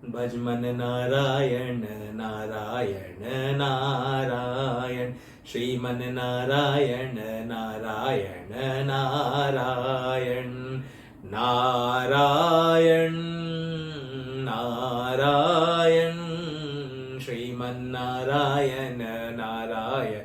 भज मन नारायण नारायण नारायण, श्रीमन नारायण नारायण नारायण, नारायण नारायण श्रीमन नारायण नारायण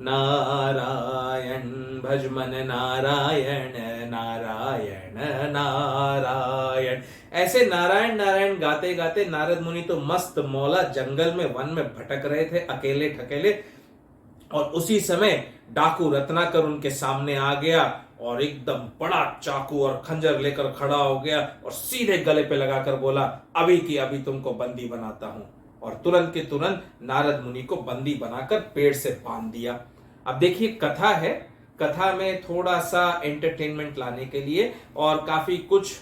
नारायण, भज मन नारायण नारायण नारायण। ऐसे नारायण नारायण गाते गाते नारद मुनि तो मस्त मौला जंगल में, वन में भटक रहे थे अकेले ठकेले। और उसी समय डाकू रत्नाकर उनके सामने आ गया और एकदम बड़ा चाकू और खंजर लेकर खड़ा हो गया और सीधे गले पे लगाकर बोला, अभी की अभी तुमको बंदी बनाता हूं। और तुरंत के तुरंत नारद मुनि को बंदी बनाकर पेड़ से बांध दिया। अब देखिए कथा है, कथा में थोड़ा सा एंटरटेनमेंट लाने के लिए और काफी कुछ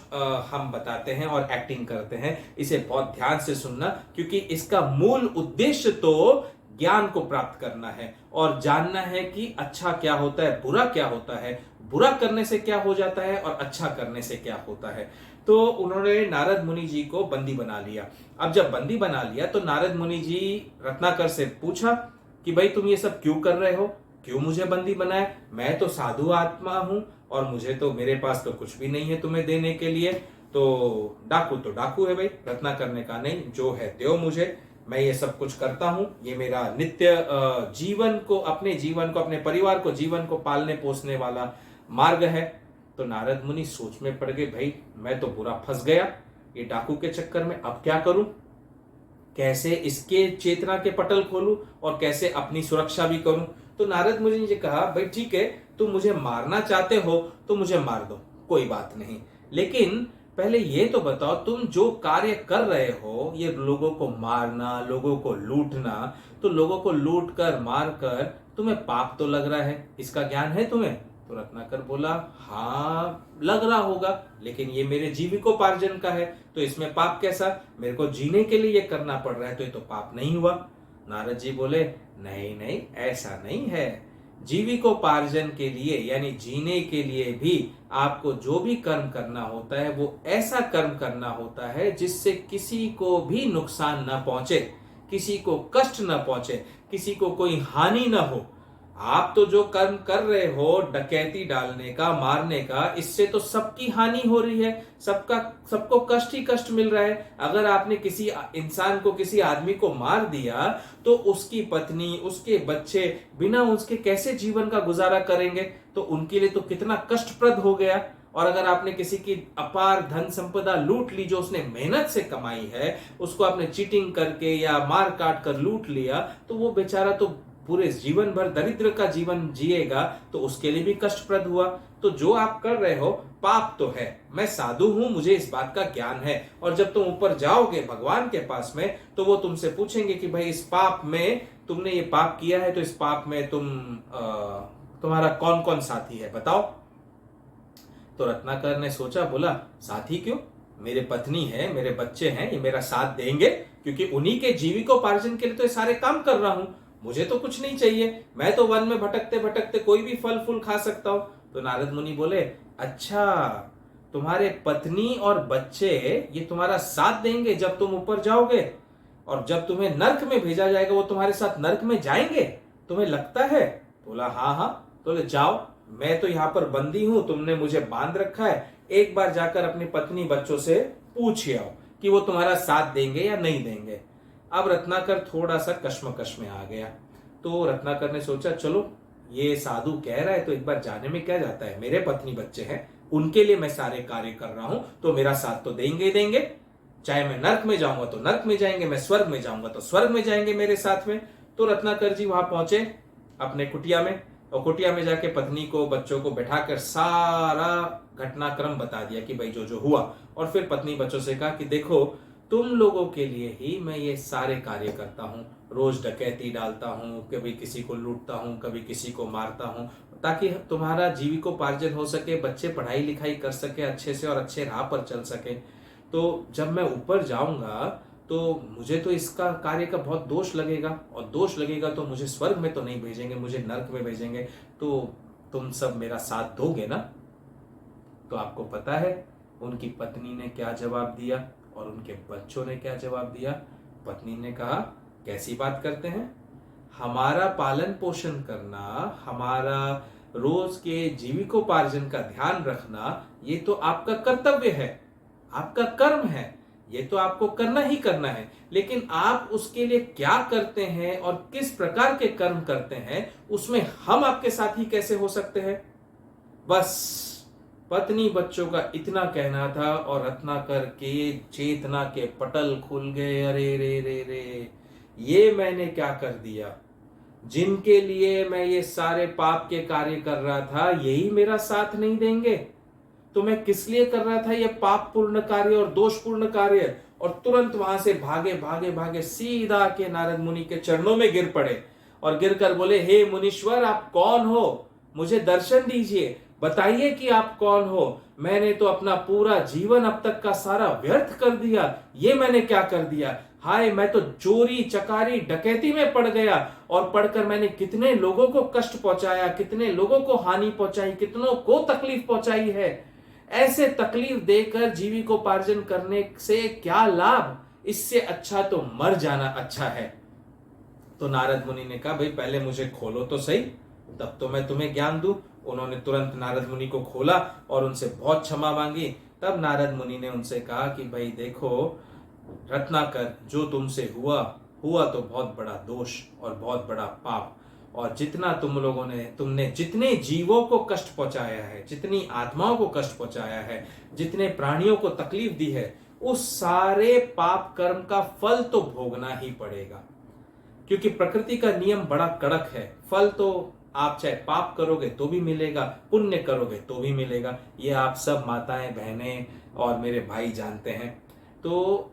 हम बताते हैं और एक्टिंग करते हैं। इसे बहुत ध्यान से सुनना, क्योंकि इसका मूल उद्देश्य तो ज्ञान को प्राप्त करना है और जानना है कि अच्छा क्या होता है, बुरा क्या होता है, बुरा करने से क्या हो जाता है और अच्छा करने से क्या होता है। तो उन्होंने नारद मुनि जी को बंदी बना लिया। अब जब बंदी बना लिया तो नारद मुनि जी रत्नाकर से पूछा कि भाई तुम ये सब क्यों कर रहे हो, क्यों मुझे बंदी बनाया? मैं तो साधु आत्मा हूं और मुझे तो, मेरे पास तो कुछ भी नहीं है तुम्हें देने के लिए। तो डाकू है भाई, रत्नाकर ने कहा नहीं, जो है दो मुझे, मैं ये सब कुछ करता हूं, ये मेरा नित्य जीवन को, अपने जीवन को, अपने परिवार को, जीवन को पालने पोसने वाला मार्ग है। तो नारद मुनि सोच में पड़ गए, भाई मैं तो बुरा फंस गया ये डाकू के चक्कर में, अब क्या करूं, कैसे इसके चेतना के पटल खोलूं और कैसे अपनी सुरक्षा भी करूं। तो नारद मुनि जी कहा, भाई ठीक है, तुम मुझे मारना चाहते हो तो मुझे मार दो, कोई बात नहीं, लेकिन पहले ये तो बताओ तुम जो कार्य कर रहे हो, ये लोगों को मारना, लोगों को लूटना, तो लोगों को लूट कर मार कर तुम्हें पाप तो लग रहा है, इसका ज्ञान है तुम्हें? तो रत्नाकर बोला, हाँ लग रहा होगा, लेकिन ये मेरे जीविकोपार्जन का है तो इसमें पाप कैसा? मेरे को जीने के लिए ये करना पड़ रहा है तो ये तो पाप नहीं हुआ। नारद जी बोले, नहीं नहीं ऐसा नहीं है, जीविकोपार्जन के लिए यानी जीने के लिए भी आपको जो भी कर्म करना होता है वो ऐसा कर्म करना होता है जिससे किसी को भी नुकसान न पहुंचे, किसी को कष्ट न पहुंचे, किसी को कोई हानि न हो। आप तो जो कर्म कर रहे हो डकैती डालने का, मारने का, इससे तो सबकी हानि हो रही है, सबको कष्ट ही कष्ट मिल रहा है। अगर आपने किसी इंसान को, किसी आदमी को मार दिया तो उसकी पत्नी, उसके बच्चे बिना उसके कैसे जीवन का गुजारा करेंगे? तो उनके लिए तो कितना कष्टप्रद हो गया। और अगर आपने किसी की अपार धन संपदा लूट ली जो उसने मेहनत से कमाई है, उसको आपने चीटिंग करके या मार काट कर लूट लिया, तो वो बेचारा तो पूरे जीवन भर दरिद्र का जीवन जिएगा, तो उसके लिए भी कष्टप्रद हुआ। तो जो आप कर रहे हो पाप तो है। मैं साधु हूं, मुझे इस बात का ज्ञान है। और जब तुम ऊपर जाओगे भगवान के पास में, तो वो तुमसे पूछेंगे कि भाई इस पाप में तुमने ये पाप किया है, तो इस पाप में तुम्हारा कौन कौन साथी है बताओ। तो रत्नाकर ने सोचा, बोला साथी क्यों, मेरे पत्नी है, मेरे बच्चे हैं, ये मेरा साथ देंगे, क्योंकि उन्हीं के जीविकोपार्जन के लिए तो ये सारे काम कर रहा हूं। मुझे तो कुछ नहीं चाहिए, मैं तो वन में भटकते भटकते कोई भी फल फूल खा सकता हूं। तो नारद मुनि बोले, अच्छा तुम्हारे पत्नी और बच्चे ये तुम्हारा साथ देंगे जब तुम ऊपर जाओगे, और जब तुम्हें नर्क में भेजा जाएगा वो तुम्हारे साथ नर्क में जाएंगे, तुम्हें लगता है? बोला हाँ हाँ। बोले जाओ, मैं तो यहां पर बंदी हूं, तुमने मुझे बांध रखा है, एक बार जाकर अपनी पत्नी बच्चों से पूछ आओ कि वो तुम्हारा साथ देंगे या नहीं देंगे। अब रत्नाकर थोड़ा सा कश्मकश में आ गया। तो रत्नाकर ने सोचा, चलो ये साधु कह रहा है तो एक बार जाने में क्या जाता है, मेरे पत्नी बच्चे हैं, उनके लिए मैं सारे कार्य कर रहा हूं, तो मेरा साथ तो देंगे ही देंगे। चाहे मैं नर्क में जाऊंगा तो नर्क में जाएंगे, मैं स्वर्ग में जाऊंगा तो स्वर्ग में जाएंगे मेरे साथ में। तो रत्नाकर जी वहां पहुंचे अपने कुटिया में, और कुटिया में जाके पत्नी को, बच्चों को बैठाकर सारा घटनाक्रम बता दिया कि भाई जो जो हुआ। और फिर पत्नी बच्चों से कहा कि देखो, तुम लोगों के लिए ही मैं ये सारे कार्य करता हूँ, रोज डकैती डालता हूँ, कभी किसी को लूटता हूँ, कभी किसी को मारता हूँ, ताकि तुम्हारा जीविकोपार्जन हो सके, बच्चे पढ़ाई लिखाई कर सके अच्छे से और अच्छे राह पर चल सके। तो जब मैं ऊपर जाऊंगा तो मुझे तो इसका कार्य का बहुत दोष लगेगा, और दोष लगेगा तो मुझे स्वर्ग में तो नहीं भेजेंगे, मुझे नरक में भेजेंगे। तो तुम सब मेरा साथ दोगे ना? तो आपको पता है उनकी पत्नी ने क्या जवाब दिया और उनके बच्चों ने क्या जवाब दिया? पत्नी ने कहा, कैसी बात करते हैं, हमारा पालन पोषण करना, हमारा रोज के जीविकोपार्जन का ध्यान रखना, ये तो आपका कर्तव्य है, आपका कर्म है, ये तो आपको करना ही करना है। लेकिन आप उसके लिए क्या करते हैं और किस प्रकार के कर्म करते हैं, उसमें हम आपके साथ ही कैसे हो सकते हैं? बस पत्नी बच्चों का इतना कहना था और रत्नाकर के चेतना के पटल खुल गए। अरे रे रे रे, ये मैंने क्या कर दिया, जिनके लिए मैं ये सारे पाप के कार्य कर रहा था यही मेरा साथ नहीं देंगे, तो मैं किस लिए कर रहा था ये पाप पूर्ण कार्य और दोष पूर्ण कार्य? और तुरंत वहां से भागे भागे भागे सीधा के नारद मुनि के चरणों में गिर पड़े और गिरकर बोले, हे मुनीश्वर, आप कौन हो, मुझे दर्शन दीजिए, बताइए कि आप कौन हो। मैंने तो अपना पूरा जीवन अब तक का सारा व्यर्थ कर दिया, ये मैंने क्या कर दिया? हाय, मैं तो चोरी चकारी डकैती में पड़ गया, और पढ़कर मैंने कितने लोगों को कष्ट पहुंचाया, कितने लोगों को हानि पहुंचाई, कितनों को तकलीफ पहुंचाई है। ऐसे तकलीफ देकर जीविकोपार्जन करने से क्या लाभ, इससे अच्छा तो मर जाना अच्छा है। तो नारद मुनि ने कहा, भाई पहले मुझे खोलो तो सही, तब तो मैं तुम्हें ज्ञान दूं। उन्होंने तुरंत नारद मुनि को खोला और उनसे बहुत क्षमा मांगी। तब नारद मुनि ने उनसे कहा कि भाई देखो रत्नाकर, जो तुमसे हुआ तो बहुत बड़ा दोष और बहुत बड़ा पाप, और जितना तुमने जितने जीवों को कष्ट पहुंचाया है, जितनी आत्माओं को कष्ट पहुंचाया है, जितने प्राणियों को तकलीफ दी है, उस सारे पाप कर्म का फल तो भोगना ही पड़ेगा। क्योंकि प्रकृति का नियम बड़ा कड़क है, फल तो आप चाहे पाप करोगे तो भी मिलेगा, पुण्य करोगे तो भी मिलेगा। ये आप सब माताएं, बहनें और मेरे भाई जानते हैं। तो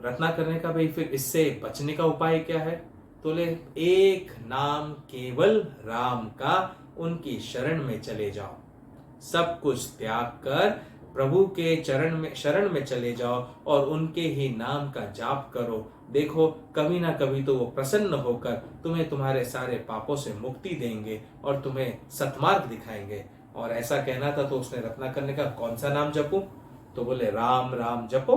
रत्नाकर का भाई फिर इससे बचने का उपाय क्या है? तो ले, एक नाम केवल राम का, उनकी शरण में चले जाओ, सब कुछ त्याग कर प्रभु के शरण में चले जाओ और उनके ही नाम का जाप करो। देखो कभी ना कभी तो वो प्रसन्न होकर तुम्हें तुम्हारे सारे पापों से मुक्ति देंगे और तुम्हें सत्मार्ग दिखाएंगे। और ऐसा कहना था तो उसने रत्नाकर ने कहा, कौन सा नाम जपूं? तो बोले, राम राम जपो,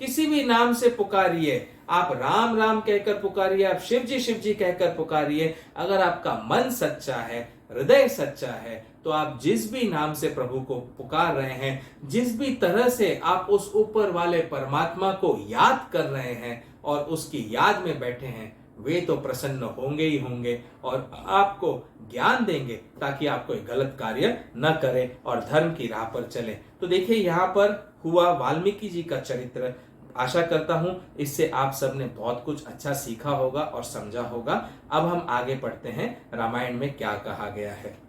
किसी भी नाम से पुकारिए, आप राम राम कहकर पुकारिए, आप शिव जी कहकर पुकारिए। अगर आपका मन सच्चा है, हृदय सच्चा है, तो आप जिस भी नाम से प्रभु को पुकार रहे हैं, जिस भी तरह से आप उस ऊपर वाले परमात्मा को याद कर रहे हैं और उसकी याद में बैठे हैं, वे तो प्रसन्न होंगे ही होंगे और आपको ज्ञान देंगे ताकि आप कोई गलत कार्य न करें और धर्म की राह पर चले। तो देखिए, यहाँ पर हुआ वाल्मीकि जी का चरित्र। आशा करता हूं इससे आप सबने बहुत कुछ अच्छा सीखा होगा और समझा होगा। अब हम आगे पढ़ते हैं, रामायण में क्या कहा गया है।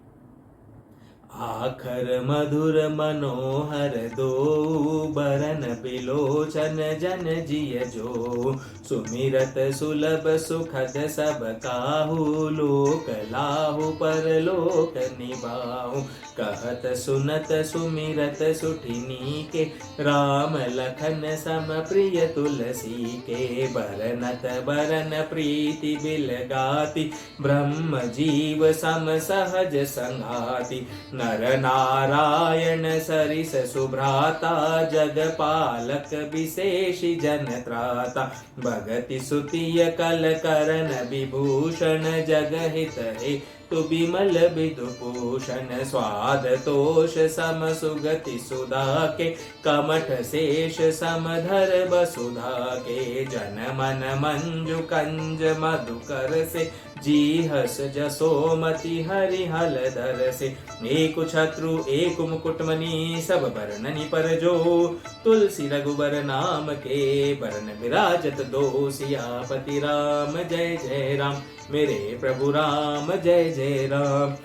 आखर मधुर मनोहर दो बरन बिलोचन जन जिय जो, सुमिरत सुलभ सुखद सब काहू, लोक लाहु परलोक निभाहु। कहत सुनत सुमिरत सुठिनी के, राम लखन सम प्रिय तुलसी के। बरनत बरन प्रीति बिलगाति, ब्रह्म जीव सम सहज संघाति। नर नारायण सरिस सुभ्राता, जग पालक विशेष जन त्राता। भगति सुतिय कल करन विभूषण, जग हित हे तु बिमल विदुभूषण। स्वाद तोष सम सुगति सुधा के, कमठ शेष समधर बसुधा के। जन मन मंजु कंज मधुकर से, जी हस जसोमति हरिहल धर से। एक छत्रु एक मुकुटमणि, सब बरननि पर जो, तुलसी रघुबर नाम के। बरन विराजत दो सियापति राम, जय जय राम मेरे प्रभु राम, जय जय राम।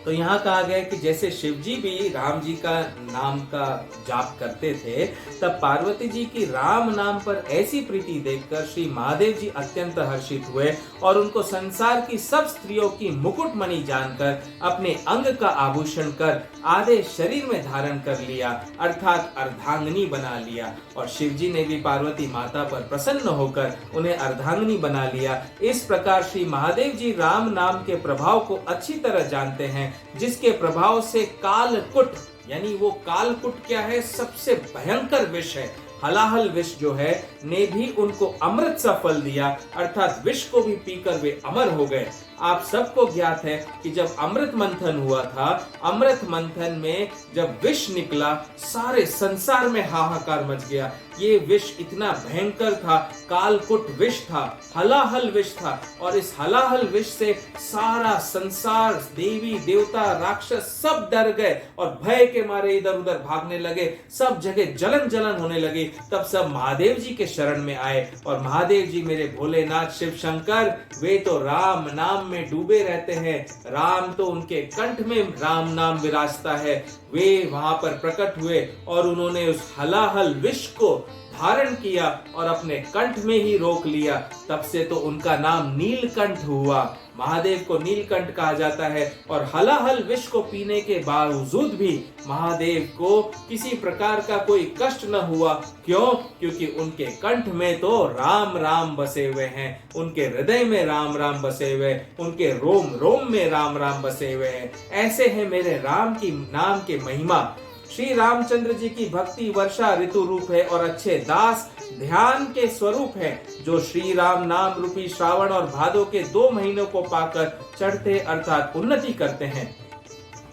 तो यहाँ कहा गया कि जैसे शिव जी भी राम जी का नाम का जाप करते थे, तब पार्वती जी की राम नाम पर ऐसी प्रीति देखकर श्री महादेव जी अत्यंत हर्षित हुए और उनको संसार की सब स्त्रियों की मुकुटमणि जानकर अपने अंग का आभूषण कर आधे शरीर में धारण कर लिया, अर्थात अर्धांगिनी बना लिया। और शिव जी ने भी पार्वती माता पर प्रसन्न होकर उन्हें अर्धांगिनी बना लिया। इस प्रकार श्री महादेव जी राम नाम के प्रभाव को अच्छी तरह जानते हैं, जिसके प्रभाव से कालकुट, यानी वो कालकुट क्या है, सबसे भयंकर विष है, हलाहल विष जो है, ने भी उनको अमृत सा फल दिया, अर्थात विष को भी पीकर वे अमर हो गए। आप सबको ज्ञात है कि जब अमृत मंथन हुआ था, अमृत मंथन में जब विष निकला, सारे संसार में हाहाकार मच गया। ये विष इतना भयंकर था, कालकुट विष था, हलाहल विष था, और इस हलाहल विष से सारा संसार, देवी देवता राक्षस सब डर गए और भय के मारे इधर उधर भागने लगे, सब जगह जलन जलन होने लगी। तब सब महादेव जी के शरण में आए और महादेव जी मेरे भोलेनाथ शिव शंकर, वे तो राम नाम में डूबे रहते हैं, राम तो उनके कंठ में राम नाम विराजता है। वे वहां पर प्रकट हुए और उन्होंने उस हलाहल विष को धारण किया और अपने कंठ में ही रोक लिया। तब से तो उनका नाम नीलकंठ हुआ। महादेव को नीलकंठ कहा जाता है। और हलाहल विष को पीने के बावजूद भी महादेव को किसी प्रकार का कोई कष्ट न हुआ। क्यों? क्योंकि उनके कंठ में तो राम राम बसे हुए हैं, उनके हृदय में राम राम बसे हुए, उनके रोम रोम में राम राम बसे हुए हैं। ऐसे है मेरे राम की नाम के महिमा। श्री रामचंद्र जी की भक्ति वर्षा ऋतु रूप है और अच्छे दास ध्यान के स्वरूप है, जो श्री राम नाम रूपी श्रावण और भादो के 2 महीनों को पाकर चढ़ते अर्थात उन्नति करते हैं।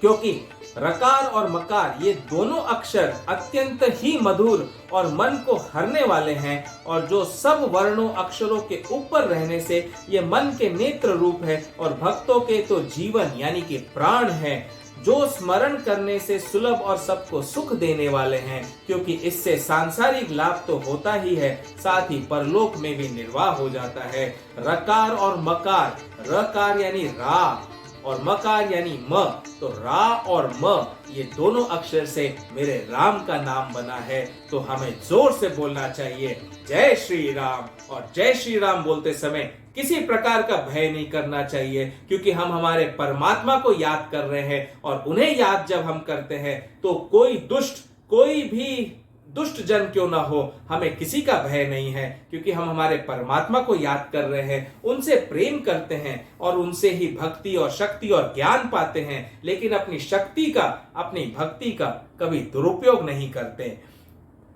क्योंकि रकार और मकार ये दोनों अक्षर अत्यंत ही मधुर और मन को हरने वाले हैं, और जो सब वर्णों अक्षरों के ऊपर रहने से ये मन के नेत्र रूप है और भक्तों के तो जीवन यानी कि प्राण है, जो स्मरण करने से सुलभ और सबको सुख देने वाले हैं। क्योंकि इससे सांसारिक लाभ तो होता ही है, साथ ही परलोक में भी निर्वाह हो जाता है। रकार और मकार, रकार यानी रा और मकार यानी म, तो रा और म ये दोनों अक्षर से मेरे राम का नाम बना है। तो हमें जोर से बोलना चाहिए जय श्री राम, और जय श्री राम बोलते समय किसी प्रकार का भय नहीं करना चाहिए, क्योंकि हम हमारे परमात्मा को याद कर रहे हैं, और उन्हें याद जब हम करते हैं तो कोई दुष्ट, कोई भी दुष्ट जन क्यों ना हो, हमें किसी का भय नहीं है, क्योंकि हम हमारे परमात्मा को याद कर रहे हैं, उनसे प्रेम करते हैं और उनसे ही भक्ति और शक्ति और ज्ञान पाते हैं। लेकिन अपनी शक्ति का, अपनी भक्ति का कभी दुरुपयोग नहीं करते।